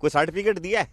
कोई सर्टिफिकेट दिया है?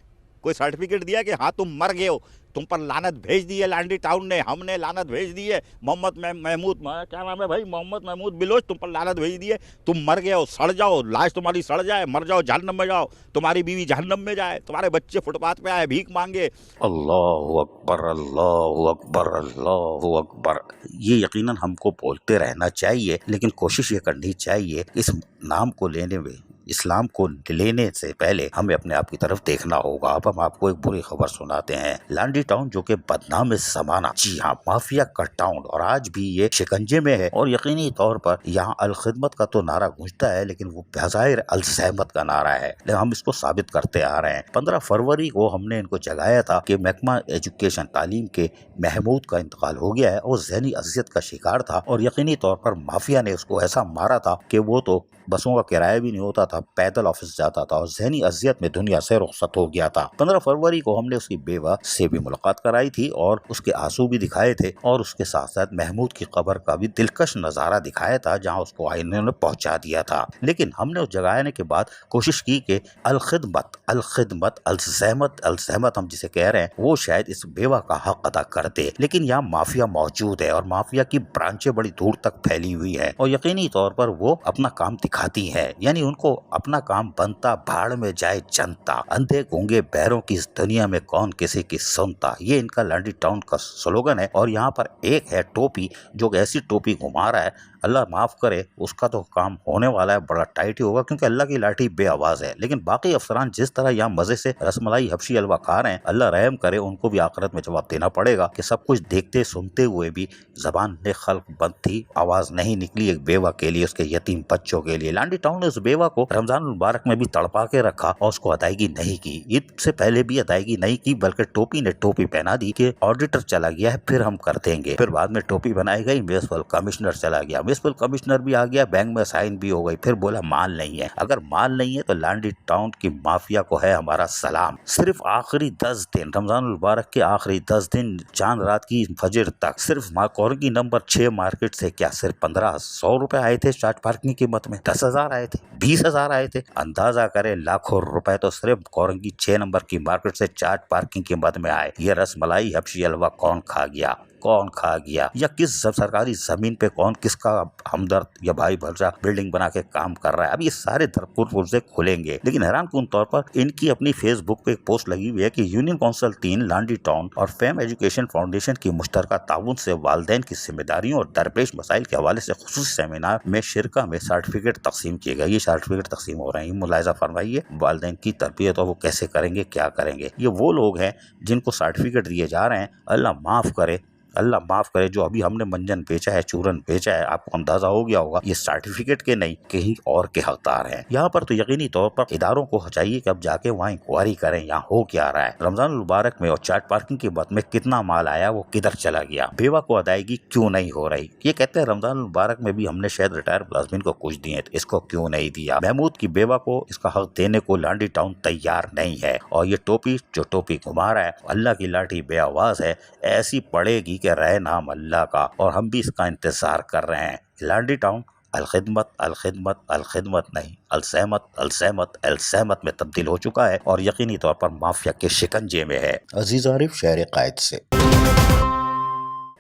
कोई सर्टिफिकेट दिया कि हाँ तुम मर गए हो, तुम पर लानत भेज दी है लांडी टाउन ने, हमने लानत भेज दी है, मोहम्मद महमूद, क्या नाम है भाई, मोहम्मद महमूद बिलोच, तुम पर लानत भेज दी है, तुम मर गए हो, सड़ जाओ, लाश तुम्हारी सड़ जाए, मर जाओ, जहन्नम में जाओ, तुम्हारी बीवी जहन्नम में जाए, तुम्हारे बच्चे फुटपाथ पे आए भीख मांगे। अल्लाहु अकबर, अल्लाहु अकबर, अल्लाहु अकबर। ये यकीनन हमको बोलते रहना चाहिए, लेकिन कोशिश ये करनी चाहिए इस नाम को लेने में, इस्लाम को लेने से पहले हमें अपने आप की तरफ देखना होगा। अब हम आपको एक बुरी खबर सुनाते हैं। लांडी टाउन जो कि बदनाम ज़माना, जी हाँ, माफिया का टाउन, और आज भी ये शिकंजे में है। और यकीनी तौर पर यहाँ अल खिदमत का तो नारा गूंजता है, लेकिन वो बज़ाहिर अल सहमत का नारा है। लेकिन हम इसको साबित करते आ रहे हैं। 15 फरवरी को हमने इनको जगाया था कि महकमा एजुकेशन तालीम के महमूद का इंतकाल हो गया है और ज़हनी अजियत का शिकार था, और यकीनी तौर पर माफिया ने उसको ऐसा मारा था कि वो तो बसों का किराया भी नहीं होता था, पैदल ऑफिस जाता था और ज़हनी अजियत में दुनिया से रुखसत हो गया था। 15 फरवरी को हमने उसकी बेवा से भी मुलाकात कराई थी और उसके आंसू भी दिखाए थे, और उसके साथ साथ महमूद की कब्र का भी दिलकश नज़ारा दिखाया था जहां उसको आईने ने पहुंचा दिया था। लेकिन हमने उस जगाने के बाद कोशिश की कि अल खिदमत, अल खिदमत, अल सहमत, अल सहमत हम जिसे कह रहे हैं, वो शायद इस बेवा का हक अदा कर दे। लेकिन यहाँ माफिया मौजूद है और माफिया की ब्रांचें बड़ी दूर तक फैली हुई है, और यकीनी तौर पर वो अपना काम दिखाती है। यानी उनको अपना काम बनता, भाड़ में जाए जनता, अंधे गूंगे बैरों की इस दुनिया में कौन किसी की सुनता, ये इनका लांडी टाउन का स्लोगन है। और यहाँ पर एक है टोपी, जो ऐसी टोपी घुमा रहा है, अल्लाह माफ करे, उसका तो काम होने वाला है बड़ा टाइट ही होगा, क्योंकि अल्लाह की लाठी बेआवाज है। लेकिन बाकी अफसरान जिस तरह यहाँ मजे से रसमलाई हबशी हलवा खा रहे हैं, अल्लाह रहम करे, उनको भी आखिरत में जवाब देना पड़ेगा कि सब कुछ देखते सुनते हुए भी जबान ने खल्क बंद थी, आवाज नहीं निकली एक बेवा के लिए, उसके यतीम बच्चों के लिए। लांडी टाउन ने उस बेवा को रमजान मुबारक में भी तड़पा के रखा और उसको अदायगी नहीं की, ईद से पहले भी अदायगी नहीं की, बल्कि टोपी ने टोपी पहना दी कि ऑडिटर चला गया है, फिर हम कर देंगे। फिर बाद में टोपी बनाई गई, म्युनिसिपल कमिश्नर चला गया, म्युनिसिपल कमिश्नर भी आ गया, बैंक में साइन भी हो गई, फिर बोला माल नहीं है। अगर माल नहीं है तो लांडी टाउन की माफिया को है हमारा सलाम। सिर्फ आखिरी 10 दिन, रमजान मुबारक के आखिरी 10 दिन, चांद रात की फजर तक, सिर्फ कॉर्गी नंबर 6 मार्केट से क्या सिर्फ 1500 रुपए आए थे चार्ज पार्किंग की कीमत में, 10,000 आए थे, 20,000 आए थे। अंदाजा करे लाखों रुपए तो सिर्फ कॉर्गी 6 नंबर की मार्केट से चार्ज पार्किंग की कीमत में आए। ये रसमलाई हबशी हलवा कौन खा गया, कौन खा गया, या किस सरकारी जमीन पे कौन किसका हमदर्द या भाई भरजा बिल्डिंग बना के काम कर रहा है। अब ये सारे दरपुर से खुलेंगे। लेकिन हैरान कुन तौर पर इनकी अपनी फेसबुक पे एक पोस्ट लगी हुई है कि यूनियन काउंसिल 3 लांडी टाउन और फेम एजुकेशन फाउंडेशन की मुश्तरका ताउन से वालदैन की जिम्मेदारियों और दरपेश मसाइल के हवाले से खुसूसी सेमिनार में शिरका में सर्टिफिकेट तकसीम किए गए। ये सर्टिफिकेट तकसीम हो रहे हैं, मुलायजा फरमाइए, वालदैन की तरबियत और वो कैसे करेंगे, क्या करेंगे। ये वो लोग हैं जिनको सर्टिफिकेट दिए जा रहे हैं। अल्लाह माफ करे, अल्लाह माफ करे, जो अभी हमने मंजन बेचा है, चूरन बेचा है, आपको अंदाजा हो गया होगा ये सर्टिफिकेट के नहीं कहीं और के हकदार हैं। यहाँ पर तो यकीनी तौर पर इदारों को चाहिए कि अब जाके वहाँ इंक्वायरी करें, यहाँ हो क्या रहा है। रमजान मुबारक में और चार्ज पार्किंग की बात में कितना माल आया, वो किधर चला गया, बेवा को अदायगी क्यों नहीं हो रही। ये कहते हैं रमजान मुबारक में भी हमने शायद रिटायर मुलाजमीन को कुछ दिए, तो इसको क्यों नहीं दिया। महमूद की बेवा को इसका हक देने को लांडी टाउन तैयार नहीं है। और ये टोपी जो टोपी घुमा रहा है, अल्लाह की लाठी बेआवाज है, ऐसी पड़ेगी कि रहे नाम अल्लाह का, और हम भी इसका इंतजार कर रहे हैं। लांडी टाउन अल खिदमत, अल खिदमत, अल खिदमत नहीं, अल सहमत, अल सहमत, अल सहमत में तब्दील हो चुका है और यकीनी तौर पर माफिया के शिकंजे में है। अजीज आरिफ शहर कायद से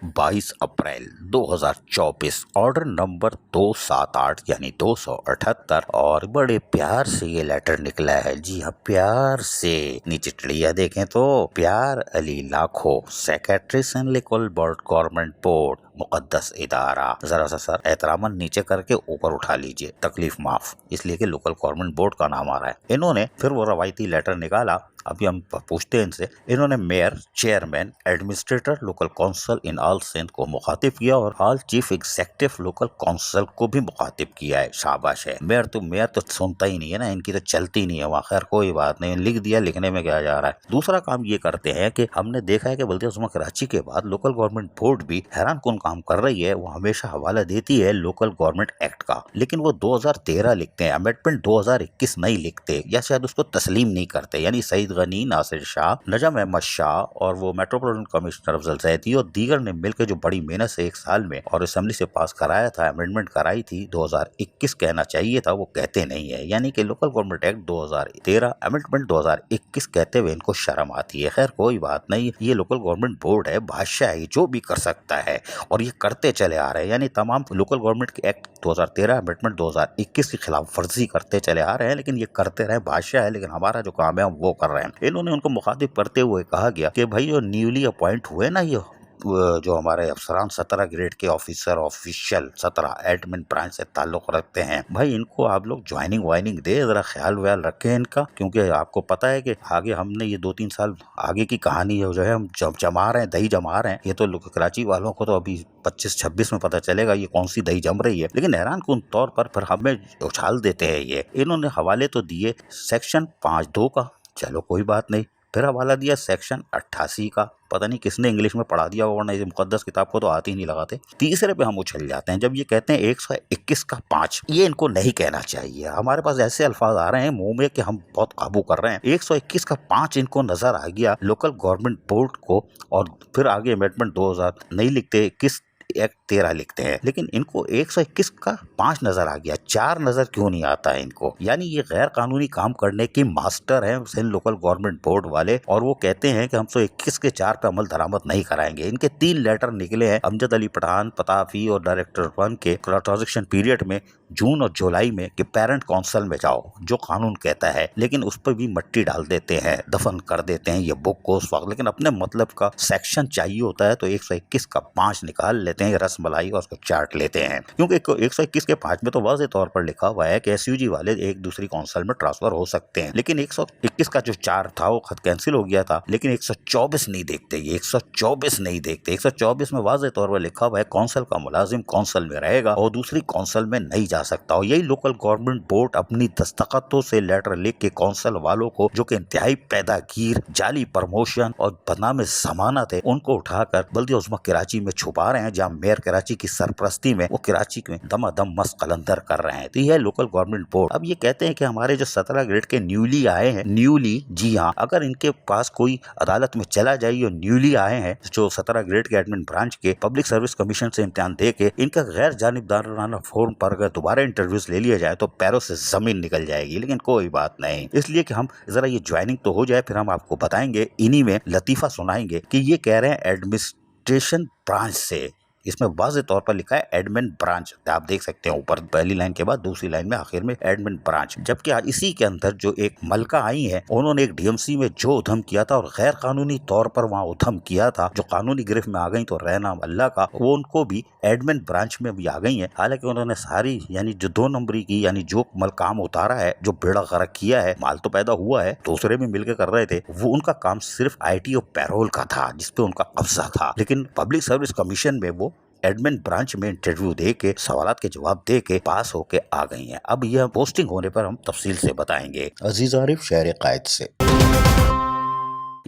22 अप्रैल 2024 ऑर्डर नंबर 278 यानी 278, और बड़े प्यार से ये लेटर निकला है। जी हाँ, प्यार से। नीचे चिड़िया देखें तो प्यार अली लाखो, सेक्रेटरी सैनिकल बोर्ड गवर्नमेंट बोर्ड मुकद्दस इदारा। जरा सा सर एहतरामन नीचे करके ऊपर उठा लीजिए, तकलीफ माफ, इसलिए कि लोकल गवर्नमेंट बोर्ड का नाम आ रहा है। इन्होंने फिर वो रवायती लेटर निकाला। अभी हम पूछते हैं इनसे। इन्होंने mayor, chairman, administrator local council in all Sindh को मुखातिब किया और all chief executive local council को भी मुखातिब किया है। शाबाश है। मेयर तो सुनता ही नहीं है ना, इनकी तो चलती नहीं है वहाँ। खैर कोई बात नहीं, लिख दिया, लिखने में क्या जा रहा है। दूसरा काम ये करते हैं कि हमने देखा है कि बल्दिया कराची के बाद लोकल गवर्नमेंट बोर्ड भी हैरान कुन काम कर रही है वो हमेशा हवाला देती है लोकल गवर्नमेंट एक्ट का, लेकिन वो 2013 लिखते हैं, अमेंडमेंट 2021 नहीं लिखते या शायद उसको तस्लीम नहीं करते। यानी सईद गनी, नासिर शाह, नजम अहमद शाह और वो मेट्रोपॉलिटन कमिश्नर अफजल सैदी और दीगर ने मिलकर जो बड़ी मेहनत से 1 साल में और असेंबली से पास कराया था, अमेंडमेंट कराई थी, 2021 कहना चाहिए था, वो कहते नहीं है। यानी कि लोकल गवर्नमेंट एक्ट 2013 अमेंडमेंट 2021 कहते हुए इनको शर्म आती है। खैर कोई बात नहीं, ये लोकल गवर्नमेंट बोर्ड है, बादशाह है, जो भी कर सकता है और ये करते चले आ रहे हैं। यानी तमाम लोकल गवर्नमेंट एक्ट 2013 अमेंडमेंट 2021 की खिलाफ वर्जी करते चले आ रहे हैं, लेकिन ये करते रहे, बादशाह है, लेकिन हमारा जो काम है हम वो कर रहे हैं। इन्होंने उनको मुखातिब करते हुए कहा गया कि भाई जो न्यूली अपॉइंट हुए ना, ये जो हमारे अफसरान 17 ग्रेड के ऑफिसर ऑफिशियल 17 एडमिन ब्रांच से ताल्लुक रखते हैं, भाई इनको आप लोग ज्वाइनिंग वाइनिंग दे, जरा ख्याल व्याल रखें इनका, क्योंकि आपको पता है कि आगे हमने ये 2-3 साल आगे की कहानी जो है हम जमा रहे हैं, दही जमा रहे हैं। ये तो कराची वालों को तो अभी 25-26 में पता चलेगा ये कौन सी दही जम रही है, लेकिन हैरान कुन तौर पर फिर हमें उछाल देते हैं। ये इन्होंने हवाले तो दिए सेक्शन 5(2) का, चलो कोई बात नहीं, फिर हवाला दिया सेक्शन 88 का, पता नहीं किसने इंग्लिश में पढ़ा दिया, वरना इस मुकद्दस किताब को तो आते ही नहीं लगाते। तीसरे पे हम उछल जाते हैं जब ये कहते हैं 121 का 5, ये इनको नहीं कहना चाहिए। हमारे पास ऐसे अल्फाज आ रहे हैं मुंह में कि हम बहुत काबू कर रहे हैं। 121 का 5 इनको नजर आ गया लोकल गवर्नमेंट बोर्ड को, और फिर आगे अमेंडमेंट 2000 नहीं लिखते, किस एक्ट 13 लिखते हैं, लेकिन इनको 121 का 5 नजर आ गया, 4 नजर क्यों नहीं आता है इनको? यानी ये गैर कानूनी काम करने की मास्टर है सिंध लोकल गवर्नमेंट बोर्ड वाले, और वो कहते हैं कि हम 121 के 4 पे अमल दरामद नहीं कराएंगे। इनके 3 लेटर निकले हैं अमजद अली पठान, पताफी और डायरेक्टर 1 के ट्रांजेक्शन पीरियड में, जून और जुलाई में, कि पेरेंट काउंसिल में जाओ, जो कानून कहता है, लेकिन उस पर भी मट्टी डाल देते हैं, दफन कर देते हैं ये बुक को उस वक्त। लेकिन अपने मतलब का सेक्शन चाहिए होता है तो 121 का 5 निकाल लेते हैं, रसमलाई और उसको चाट लेते हैं, क्योंकि 121 के 5 में तो वाज़ेह तौर पर लिखा हुआ है कि एसयूजी वाले एक दूसरी काउंसिल में ट्रांसफर हो सकते हैं। लेकिन 121 का जो 4 था वो खत कैंसिल हो गया था, लेकिन 124 नहीं देखते, ये 124 नहीं देखते। 124 में वाज़ेह तौर पर लिखा हुआ है कौंसिल का मुलाजिम कौंसिल में रहेगा और दूसरी कौंसिल में नहीं जा सकता। और यही लोकल गवर्नमेंट बोर्ड अपनी दस्तखतों से लेटर लिख के कौंसिल वालों को, जो कि इंतहाई पैदागीर, जाली प्रमोशन और बदनाम जमानत है, उनको उठाकर बल्दिया उस्मा कराची में छुपा रहे हैं, जहाँ मेयर कराची की सरपरस्ती में वो कराची में दमादम मस्त कलंदर कर रहे हैं। तो यह है लोकल गवर्नमेंट बोर्ड। अब ये कहते हैं कि हमारे जो 17 ग्रेड के न्यूली आए हैं, न्यूली, जी हाँ, अगर इनके पास कोई अदालत में चला जाए, ये न्यूली आए हैं जो 17 ग्रेड के एडमिन ब्रांच के पब्लिक सर्विस कमीशन से इम्तिहान दे के, इनका गैर जानिबदाराना फॉर्म पर अगर दोबारा इंटरव्यूज ले लिया जाए तो पैरों से जमीन निकल जाएगी। लेकिन कोई बात नहीं, इसलिए कि हम जरा ये ज्वाइनिंग तो हो जाए, फिर हम आपको बताएंगे, इन्हीं में लतीफा सुनाएंगे कि ये कह रहे हैं एडमिनिस्ट्रेशन ब्रांच से। इसमें वाज़ेह तौर पर लिखा है एडमिन ब्रांच, आप देख सकते हैं ऊपर पहली लाइन के बाद दूसरी लाइन में आखिर में एडमिन ब्रांच। जबकि इसी के अंदर जो एक मलका आई है, उन्होंने एक डीएमसी में जो उधम किया था और गैर कानूनी तौर पर वहाँ उधम किया था, जो कानूनी गिरफ्त में आ गई तो रहना अल्लाह का, वो उनको भी एडमिन ब्रांच में भी आ गई है। हालांकि उन्होंने सारी यानी जो 2 नंबरी की यानी जो काम उतारा है, जो बेड़ा गर्क किया है, माल तो पैदा हुआ है, दूसरे भी मिलकर कर रहे थे, वो उनका काम सिर्फ IT और पैरोल का था, जिसपे उनका कब्जा था। लेकिन पब्लिक सर्विस कमीशन में वो एडमिन ब्रांच में इंटरव्यू दे के, सवालात के जवाब दे के पास होके आ गई हैं। अब यह पोस्टिंग होने पर हम तफसील से बताएंगे। अजीज आरिफ शहर कायद से।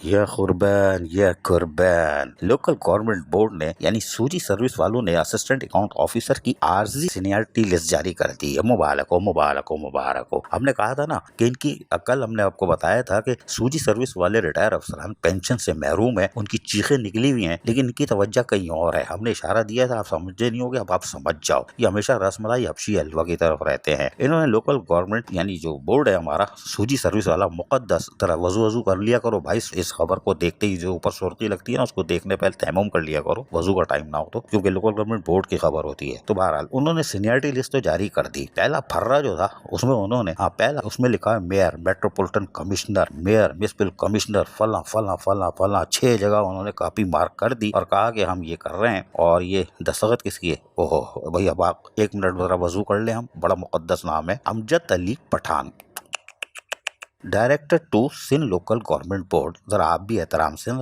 या कुर्बान या कुर्बान, लोकल गवर्नमेंट बोर्ड ने यानी सूजी सर्विस वालों ने असिस्टेंट अकाउंट ऑफिसर की आर्जी सीनियरिटी लिस्ट जारी कर दी है। मुबारक हो, मुबारक हो, मुबारक हो। हमने कहा था ना कि इनकी कल हमने आपको बताया था कि सूजी सर्विस वाले रिटायर अफसरान पेंशन से महरूम है, उनकी चीखें निकली हुई हैं, लेकिन इनकी तवज्जो कहीं और है। हमने इशारा दिया था, आप समझे नहीं होगे, अब आप समझ जाओ। ये हमेशा रसमलाई हबशी हलवा की तरफ रहते हैं। इन्होंने लोकल गवर्नमेंट यानी जो बोर्ड है हमारा सूजी सर्विस वाला, मुकद्दस तरह वजू कर लिया करो भाई, इस खबर को देखते ही जो ऊपर सुर्खी लगती है ना, उसको देखने पहले तैमूम कर लिया करो, वजू का टाइम ना हो तो, क्योंकि लोकल गवर्नमेंट बोर्ड की खबर होती है। तो बहरहाल उन्होंने सीनियरिटी लिस्ट तो जारी कर दी। पहला फर्रा जो था उसमें उन्होंने पहला उसमें लिखा है mayor, metropolitan commissioner, mayor, municipal commissioner, फला फला फला फला, 6 जगह उन्होंने कॉपी मार्क कर दी और कहा कि हम ये कर रहे हैं। और ये दस्तखत किसकी है? ओहो भाई, अब आप 1 मिनट जरा वजू कर ले, हम बड़ा मुकद्दस नाम है, Amjad Ali Pathan, director 2 Sindh local government board. जरा आप भी एहतराम से।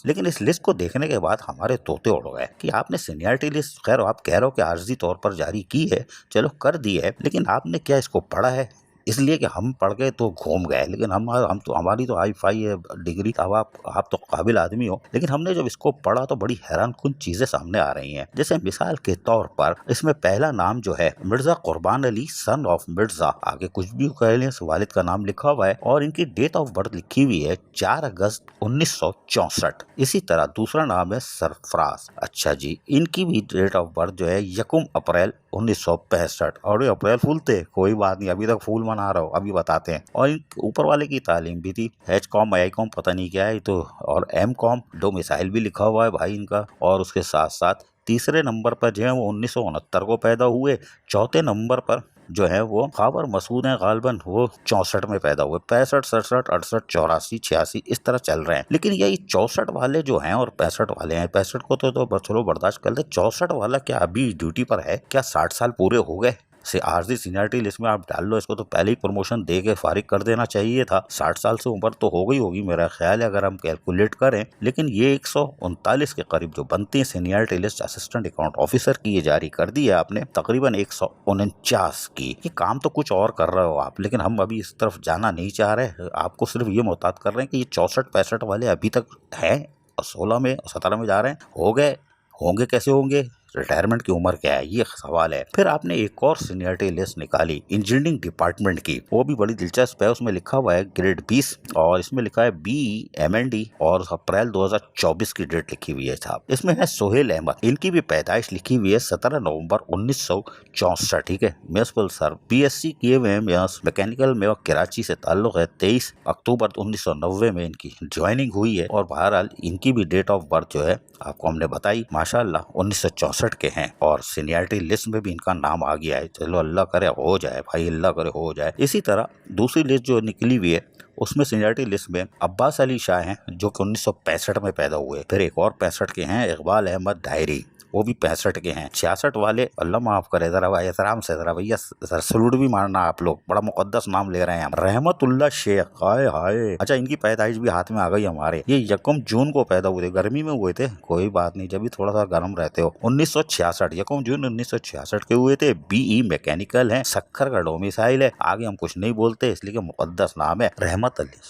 लेकिन इस लिस्ट को देखने के बाद हमारे तोते उड़ गए कि आपने सीनियरिटी लिस्ट, खैर आप कह रहे हो कि आर्जी तौर पर जारी की है, चलो कर दी है, लेकिन आपने क्या इसको पढ़ा है? इसलिए कि हम पढ़ गए तो घूम गए, लेकिन हम तो हमारी तो हाई फाई है डिग्री, अब आप तो काबिल आदमी हो, लेकिन हमने जब इसको पढ़ा तो बड़ी हैरानकुन चीजें सामने आ रही हैं। जैसे मिसाल के तौर पर इसमें पहला नाम जो है मिर्जा कुर्बान अली सन ऑफ मिर्जा, आगे कुछ भी कह लें, वालिद का नाम लिखा हुआ है और इनकी डेट ऑफ बर्थ लिखी हुई है 4 अगस्त 1964। इसी तरह दूसरा नाम है सरफराज, अच्छा जी, इनकी भी डेट ऑफ बर्थ जो है 1 अप्रैल 1965। और ये अप्रैल फूल थे, कोई बात नहीं, अभी तक फूल मना रहा हो, अभी बताते हैं। और इन ऊपर वाले की तालीम भी थी, HCom ICom पता नहीं क्या है तो, और MCom, 2 मिसाइल भी लिखा हुआ है भाई इनका। और उसके साथ साथ तीसरे नंबर पर जो है वो 1969 को पैदा हुए, चौथे नंबर पर जो है वो खाबर मसूद हैं गालबन, वो 64 में पैदा हुए। 65, 67, 68, 84, 86 इस तरह चल रहे हैं। लेकिन यही 64 वाले जो हैं और 65 वाले हैं, 65 को तो चलो बर्दाश्त कर ले, 64 वाला क्या अभी ड्यूटी पर है? क्या 60 साल पूरे हो गए? से आरजी सीनियरिटी लिस्ट में आप डाल लो इसको, तो पहले ही प्रमोशन दे के फारिग कर देना चाहिए था। 60 साल से उम्र तो हो गई होगी मेरा ख्याल है, अगर हम कैलकुलेट करें। लेकिन ये 139 के करीब जो बनती है seniority list assistant account officer की, ये जारी कर दी है आपने, तकरीबन 149 की। ये काम तो कुछ और कर रहे हो आप, लेकिन हम अभी इस तरफ जाना नहीं चाह रहे। आपको सिर्फ ये मोहतात कर रहे हैं कि ये 64-65 वाले अभी तक हैं और 16 में 17 में जा रहे हैं, हो गए होंगे, कैसे होंगे? रिटायरमेंट की उम्र क्या है, ये सवाल है। फिर आपने एक और सीनियरिटी लिस्ट निकाली इंजीनियरिंग डिपार्टमेंट की, वो भी बड़ी दिलचस्प है। उसमें लिखा हुआ है ग्रेड 20 और इसमें लिखा है BE MND और अप्रैल 2024 की डेट लिखी हुई है साहब। इसमें है सोहेल अहमद, इनकी भी पैदाइश लिखी हुई है 17 नवंबर 1964, ठीक है। म्युनिसिपल सर BSc किए हुए हैं मैकेनिकल में और कराची से ताल्लुक है। 23 अक्टूबर 1990 में इनकी ज्वाइनिंग हुई है। और बहरहाल इनकी भी डेट ऑफ बर्थ जो है आपको हमने बताई, माशाल्लाह 1964 के हैं और सीनियरिटी लिस्ट में भी इनका नाम आ गया है। चलो अल्लाह करे हो जाए भाई, अल्लाह करे हो जाए। इसी तरह दूसरी लिस्ट जो निकली हुई है उसमें सीनियरिटी लिस्ट में अब्बास अली शाह हैं जो कि 1965 में पैदा हुए। फिर एक और 65 के हैं इकबाल अहमद डायरी, वो भी 65 के हैं। 66 वाले अल्लाह माफ करे, जरा भाई एहतराम से जरा भैया सलूट भी मारना, आप लोग बड़ा मुकद्दस नाम ले रहे हैं। रहमतुल्लाह शेख, हाय हाय, अच्छा इनकी पैदाइश भी हाथ में आ गई हमारे। ये 1 जून को पैदा हुए थे, गर्मी में हुए थे, कोई बात नहीं, जब भी थोड़ा सा गर्म रहते हो। 1966, 1 जून 1966 के हुए थे। BE मैकेनिकल है, सक्खर का डोमिसाइल है। आगे हम कुछ नहीं बोलते इसलिए कि मुकद्दस नाम है रहमत अली।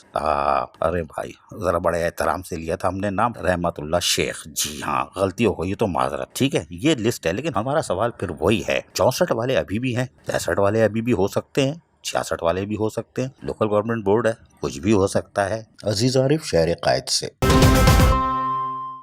अरे भाई जरा बड़े एहतराम से लिया था हमने नाम, रहमतुल्लाह शेख। जी हाँ, गलती हो गई तो माजरत, ठीक है। ये लिस्ट है, लेकिन हमारा सवाल फिर वही है, 64 वाले अभी भी हैं, 65 वाले अभी भी हो सकते हैं, 66 वाले भी हो सकते हैं। लोकल गवर्नमेंट बोर्ड है, कुछ भी हो सकता है। अजीज आरिफ, शहर कायद से।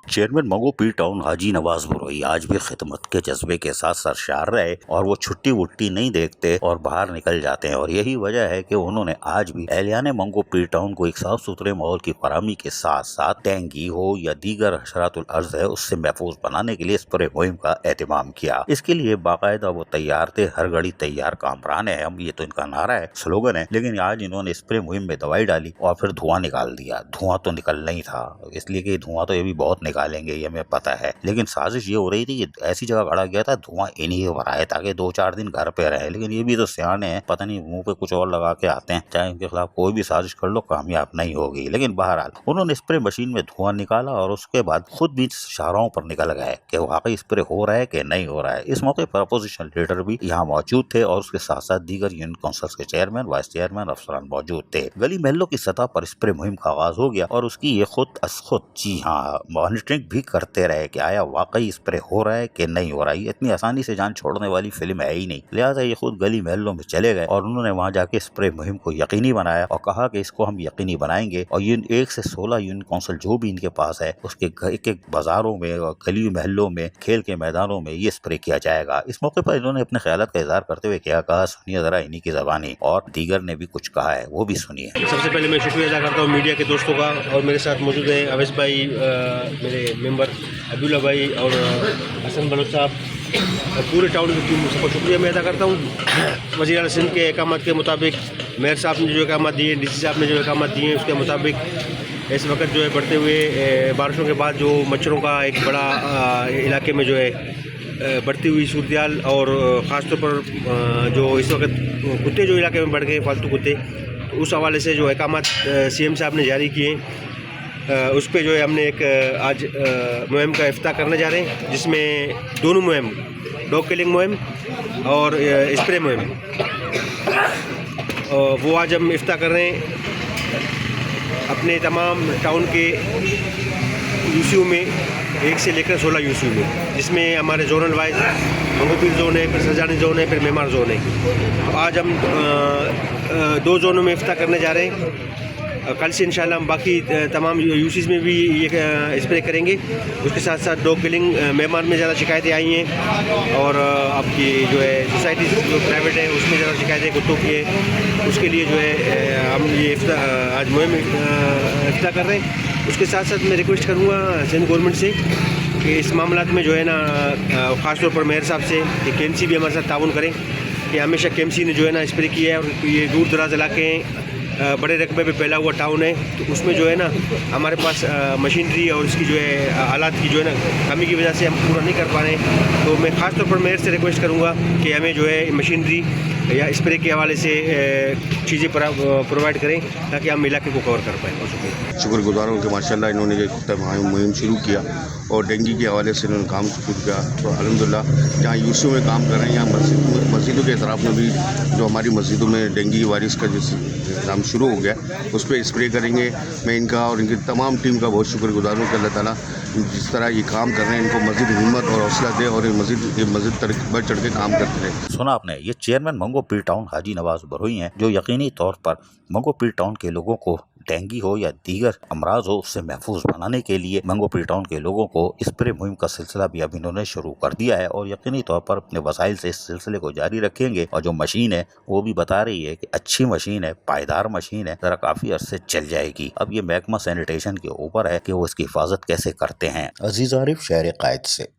चेयरमैन मंगो पीर टाउन हाजी नवाज बुरोई आज भी खिदमत के जज्बे के साथ सरशार रहे और वो छुट्टी वुट्टी नहीं देखते और बाहर निकल जाते हैं। और यही वजह है कि उन्होंने आज भी एहलियान मंगो पीर टाउन को एक साफ सुथरे माहौल की फराहमी के साथ साथ डेंगू हो या दीगर हशरातुल अर्ज है उससे महफूज बनाने के लिए इस पर मुहिम का एहतमाम किया। इसके लिए बाकायदा वो तैयार थे, हर घड़ी तैयार कामरान है हम, ये तो इनका नारा है, स्लोगन है। लेकिन आज इन्होंने स्प्रे मुहिम में दवाई डाली और फिर धुआं निकाल दिया। धुआं तो निकलना ही था, इसलिए कि धुआं तो ये भी बहुत निकालेंगे, ये हमें पता है। लेकिन साजिश ये हो रही थी कि ऐसी जगह गड़ा गया था धुआं इन्हीं को भराए ताकि 2-4 दिन घर पे रहे। लेकिन ये भी तो सियाने हैं, पता नहीं मुंह पे कुछ और लगा के आते हैं। चाहे इनके खिलाफ कोई भी साजिश कर लो, कामयाब नहीं होगी। लेकिन बहरहाल उन्होंने स्प्रे मशीन में धुआं निकाला और उसके बाद खुद भी शाहराहों पर निकल गए कि वाकई स्प्रे हो रहा है कि नहीं हो रहा है। इस मौके पर अपोजिशन लीडर भी यहाँ मौजूद थे और उसके साथ साथ दीगर यूनियन काउंसिल के चेयरमैन, वाइस चेयरमैन, अफसरान मौजूद थे। गली महलों की सतह पर स्प्रे मुहिम का आगाज हो गया और उसकी ये खुद जी हाँ मॉनिटरिंग भी करते रहे कि आया वाकई स्प्रे हो रहा है कि नहीं हो रहा है। इतनी आसानी से जान छोड़ने वाली फिल्म है ही नहीं। लिहाजा ये खुद गली महलों में चले गए और उन्होंने वहां जाके स्प्रे मुहिम को यकीनी बनाया और कहा कि इसको हम यकीनी बनाएंगे और 1 से 16 यूनियन काउंसिल जो भी इनके पास है उसके एक बाजारों में और गली महलों में, खेल के मैदानों में ये स्प्रे किया जाएगा। इस मौके पर इन्होंने अपने ख्यालात का इजहार करते हुए क्या कहा, सुनिए जरा इन्हीं की ज़बानी, और दीगर ने भी कुछ कहा है वो भी सुनिए। सबसे पहले मैं शुक्रिया अदा करता हूँ मीडिया के दोस्तों का, और मेरे साथ मौजूद है अवैस भाई, मेरे मेंबर अब्दुल्ला भाई और हसन बलोच साहब, पूरे टाउन की टीम सबको शुक्रिया मैं अदा करता हूँ। वज़ीर आला सिंध के अहकाम के मुताबिक, मेयर साहब ने जो अहकाम दिए, DC साहब ने जो अहकाम दिए हैं उसके मुताबिक इस वक्त जो है बढ़ते हुए बारिशों के बाद जो मच्छरों का एक बड़ा इलाके में जो है बढ़ती हुई सूरत और ख़ास तौर पर जो इस वक्त कुत्ते जो इलाके में बढ़ गए, फालतू कुत्ते, तो उस हवाले से जो अहकाम CM साहब ने जारी किए, उस पर जो है हमने एक आज मुहिम का इफ्ताह करने जा रहे हैं, जिसमें दोनों मुहिम, डॉग किलिंग मुहिम और स्प्रे मुहिम, वो आज हम इफ्तार कर रहे हैं अपने तमाम टाउन के यूसीयू में 1 से लेकर 16 यूसीयू में, जिसमें हमारे जोनल वाइज मंगोपीर जोन है, फिर सरजानी जोन है, फिर मेमार जोन है। तो आज हम 2 जोनों में इफ्तार करने जा रहे हैं। कल से इंशाल्लाह हम बाकी तमाम यूसीज में भी ये स्प्रे करेंगे। उसके साथ साथ डॉग किलिंग मेमार में ज़्यादा शिकायतें आई हैं और आपकी जो है सोसाइटी जो प्राइवेट है उसमें ज़्यादा शिकायतें कुत्तों की है। उसके लिए जो है हम ये आज मुहिम इफ्तार कर रहे हैं। उसके साथ साथ मैं रिक्वेस्ट करूँगा सिंध गवर्नमेंट से कि इस मामला में जो है ना ख़ासतौर पर मेयर साहब से कि KMC भी हमारे साथ ताउन करें कि हमेशा KMC ने जो है ना स्प्रे किया है और ये दूर दराज इलाके हैं, बड़े रकबे पे फैला हुआ टाउन है, तो उसमें जो है ना हमारे पास मशीनरी और इसकी जो है आलात की जो है ना कमी की वजह से हम पूरा नहीं कर पा रहे हैं। तो मैं ख़ास तौर पर मेयर से रिक्वेस्ट करूँगा कि हमें जो है मशीनरी या स्प्रे के हवाले से चीज़ें प्रोवाइड करें ताकि हम इलाके को कवर कर पाएँ। शुक्रगुजार हूँ कि माशाल्लाह इन्होंने ये मुहिम शुरू किया और डेंगू के हवाले से इन्होंने काम शुरू किया। तो अल्हम्दुलिल्लाह जहाँ यूसीयू में काम कर रहे हैं, यहाँ मस्जिदों के अतराफ़ में भी जो हमारी मस्जिदों में डेंगू वायरस का जिस काम शुरू हो गया उस पर स्प्रे करेंगे। मैं इनका और इनकी तमाम टीम का बहुत शुक्रगुजार हूँ कि अल्लाह ताला जिस तरह ये काम कर रहे हैं इनको मज़ीद हिम्मत और हौसला दे और मज़ीद बढ़ चढ़ के काम करते रहे। सुना आपने, ये चेयरमैन मंगोपीर टाउन हाजी नवाज बरोई हैं, जो यकीनी तौर पर मंगोपीर टाउन के लोगों को डेंगू हो या दीगर अमराज हो उससे महफूज बनाने के लिए मंगोपीर टाउन के लोगों को स्प्रे मुहिम का सिलसिला भी अब इन्होंने शुरू कर दिया है और यकीनी तौर पर अपने वसाइल से इस सिलसिले को जारी रखेंगे। और जो मशीन है वो भी बता रही है कि अच्छी मशीन है, पायदार मशीन है, जरा काफी अरसे चल जाएगी। अब ये महकमा सैनिटेशन के ऊपर है कि वो इसकी हिफाजत कैसे करते हैं। अजीज आरिफ, शहर कायद से।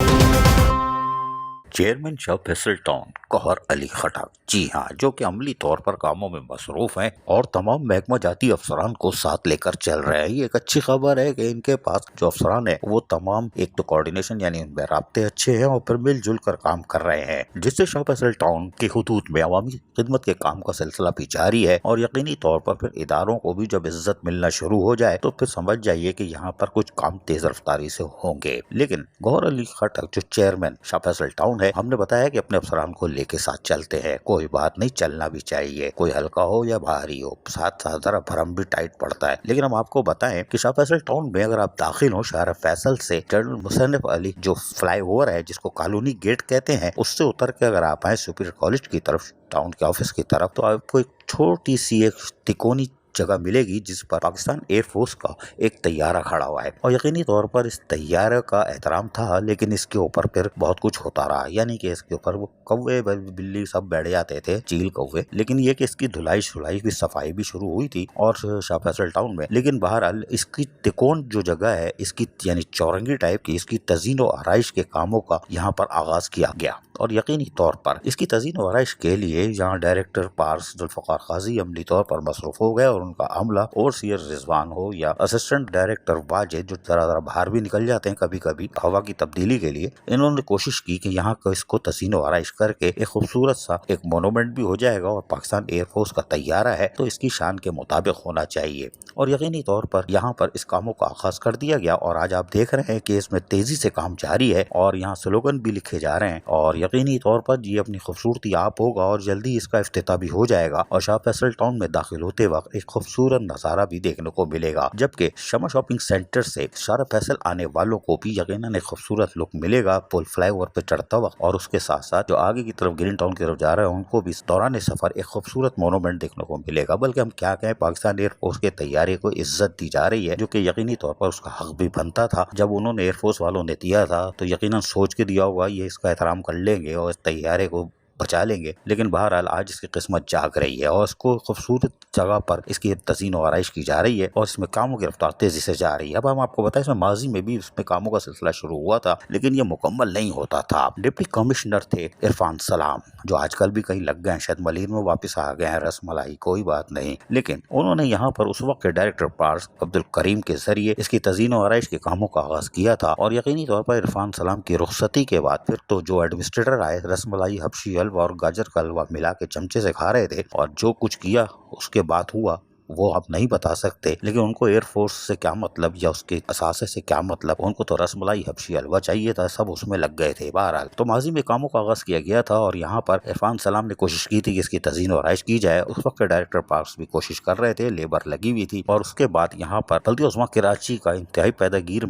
चेयरमैन शाह फैसल टाउन कहर अली खटक, जी हाँ, जो कि अमली तौर पर कामों में मसरूफ हैं और तमाम महकमा जाती अफसरान को साथ लेकर चल रहे हैं। ये एक अच्छी खबर है कि इनके पास जो अफसरान है वो तमाम एक तो कोऑर्डिनेशन यानी उनमें राब्ते अच्छे हैं और फिर मिलजुल कर काम कर रहे हैं, जिससे शाह फैसल टाउन के हुदूद में अवामी खिदमत के काम का सिलसिला भी जारी है। और यकीनी तौर पर फिर इदारों को भी जब इज्जत मिलना शुरू हो जाए तो फिर समझ जाइए कि यहाँ पर कुछ काम तेज रफ्तारी से होंगे। लेकिन गौहर अली खटक जो चेयरमैन शाह फैसल टाउन है, हमने बताया कि अपने अफसरान को लेके साथ चलते हैं। कोई बात नहीं, चलना भी चाहिए, कोई हल्का हो या भारी हो, साथ साथ जरा भरम भी टाइट पड़ता है। लेकिन हम आपको बताएं कि शाह फैसल टाउन में अगर आप दाखिल हो शहर फैसल से जनरल मुशर्रफ अली जो फ्लाईओवर है जिसको कॉलोनी गेट कहते हैं, उससे उतर के अगर आप आए सुपीरियर कॉलेज की तरफ, टाउन के ऑफिस की तरफ, तो आपको एक छोटी सी एक तिकोनी जगह मिलेगी जिस पर पाकिस्तान एयरफोर्स का एक तैयारा खड़ा हुआ है। और यकीनी तौर पर इस तैयारे का एहतराम था, लेकिन इसके ऊपर फिर बहुत कुछ होता रहा, यानी कि इसके ऊपर वो कौवे बिल्ली सब बैठ जाते थे, चील कौवे। लेकिन ये कि इसकी धुलाई शुलाई की सफाई भी शुरू हुई थी और शाह फैसल टाउन में। लेकिन बहरहाल इसकी तिकोन जो जगह है, इसकी यानी चौरंगी टाइप की, इसकी तज़ीन और आराइश के कामों का यहाँ पर आगाज किया गया। और यकीनी तौर पर इसकी तज़ीन और आराइश के लिए यहाँ डायरेक्टर पार्स जुल्फ़कार काजी अमली तौर पर मसरूफ हो गए और उनका अमला ओवरसीयर रिजवान हो या असिस्टेंट डायरेक्टर वाजिद जो जरा बाहर भी निकल जाते हैं कभी कभी हवा की तब्दीली के लिए, इन्होंने कोशिश की कि यहाँ को इसको तज़ीन और आराइश करके एक खूबसूरत सा एक मोनूमेंट भी हो जाएगा और पाकिस्तान एयरफोर्स का तैयारा है तो इसकी शान के मुताबिक होना चाहिए। और यकीनी तौर पर यहाँ पर इस कामों का आगाज कर दिया गया और आज आप देख रहे हैं कि इसमें तेजी से काम जारी है और यहाँ स्लोगन भी लिखे जा रहे हैं और यकीनी तौर पर ये अपनी खूबसूरती आप होगा और जल्दी इसका इफ्तिताह भी हो जाएगा। और शाह फैसल टाउन में दाखिल होते वक्त एक खूबसूरत नज़ारा भी देखने को मिलेगा, जबकि शमा शॉपिंग सेंटर से शाह फैसल आने वालों को भी यकीनन एक खूबसूरत लुक मिलेगा पुल फ्लाईओवर पे चढ़ता वक्त। और उसके साथ साथ जो आगे की तरफ ग्रीन टाउन की तरफ जा रहे हैं उनको भी दौरान सफर एक खूबसूरत मोनूमेंट देखने को मिलेगा। बल्कि हम क्या कहें, पाकिस्तान एयरफोर्स के तैयारी को इज्जत दी जा रही है, जो कि यकीनी तौर पर उसका हक भी बनता था। जब उन्होंने एयरफोर्स वालों ने दिया था तो यकीनन सोच के दिया होगा ये इसका एहतराम कर लेंगे और इस तैयारे को बचा लेंगे। लेकिन बहरहाल आज इसकी किस्मत जाग रही है और इसको खूबसूरत जगह पर इसकी तज़ीन और आराइश की जा रही है और इसमें कामों की रफ्तार तेजी से जा रही है। अब हम आपको बताएं, इसमें माजी में भी इसमें कामों का सिलसिला शुरू हुआ था लेकिन ये मुकम्मल नहीं होता था। डिप्टी कमिश्नर थे इरफान सलाम, जो आजकल भी कहीं लग गए हैं, शायद मलिर में वापस आ गए हैं, रसमलाई कोई बात नहीं। लेकिन उन्होंने यहाँ पर उस वक्त के डायरेक्टर पार्स अब्दुल करीम के जरिए इसकी तज़ीन और आराइश के कामों का आगाज किया था। और यकीनी तौर पर इरफान सलाम की रुखसती के बाद फिर तो जो एडमिनिस्ट्रेटर आए, रसमलाई, हबशी हलवा और गाजर का हलवा मिला के चमचे से खा रहे थे और जो कुछ किया उसके बाद हुआ वो आप नहीं बता सकते, लेकिन उनको एयरफोर्स से क्या मतलब या उसके असासे से क्या मतलब, उनको तो रसमलाई हबशी हलवा चाहिए था, सब उसमें लग गए थे। बहरहाल तो माजी में कामों का आगाज किया गया था और यहाँ पर इरफान सलाम ने कोशिश की थी कि इसकी तज़ीन और आइश की जाए। उस वक्त डायरेक्टर पार्क्स भी कोशिश कर रहे थे, लेबर लगी हुई थी। और उसके बाद यहाँ पर बल्दिया उस्मा कराची का इंतहाई पैदागीर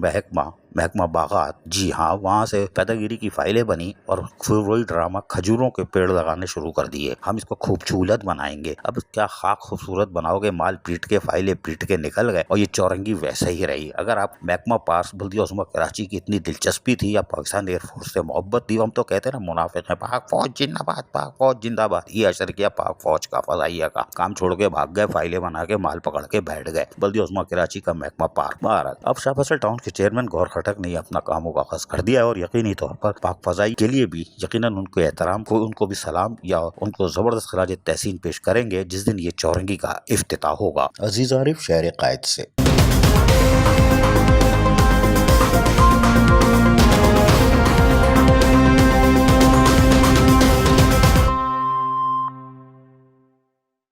महकमा बागात, जी हाँ, वहाँ से पैदागिरी की फाइलें बनी और वही ड्रामा खजूरों के पेड़ लगाने शुरू कर दिए। हम इसको खूबसूरत बनाएंगे। अब क्या खाक खूबसूरत बनाओगे, माल पीट के फाइलें पीट के निकल गए और ये चौरंगी वैसे ही रही। अगर आप महकमा पास बल्दिया उस्मा कराची की इतनी दिलचस्पी थी या पाकिस्तान एयरफोर्स से मोहब्बत थी, हम तो कहते ना मुनाफिक है, पाक फौज जिंदाबाद, पाक फौज जिंदाबाद, ये असर किया पाक फौज का, फजाइया का। काम छोड़ के भाग गए, फाइलें बना के माल पकड़ के बैठ गए। बल्दिया उस्मा कराची का महकमा पार्क। बहरहाल अब शाह फैसल टाउन के चेयरमैन गौर खटक ने अपना कामों का आगाज कर दिया और यकीनी तौर पर पाक फजाई के लिए भी यकीनन उनको एहतराम को, उनको भी सलाम या उनको जबरदस्त खराज तहसीन पेश करेंगे जिस दिन ये चौरंगी का इफ्तिताह होगा। अजीज आरिफ, शहर कायद से।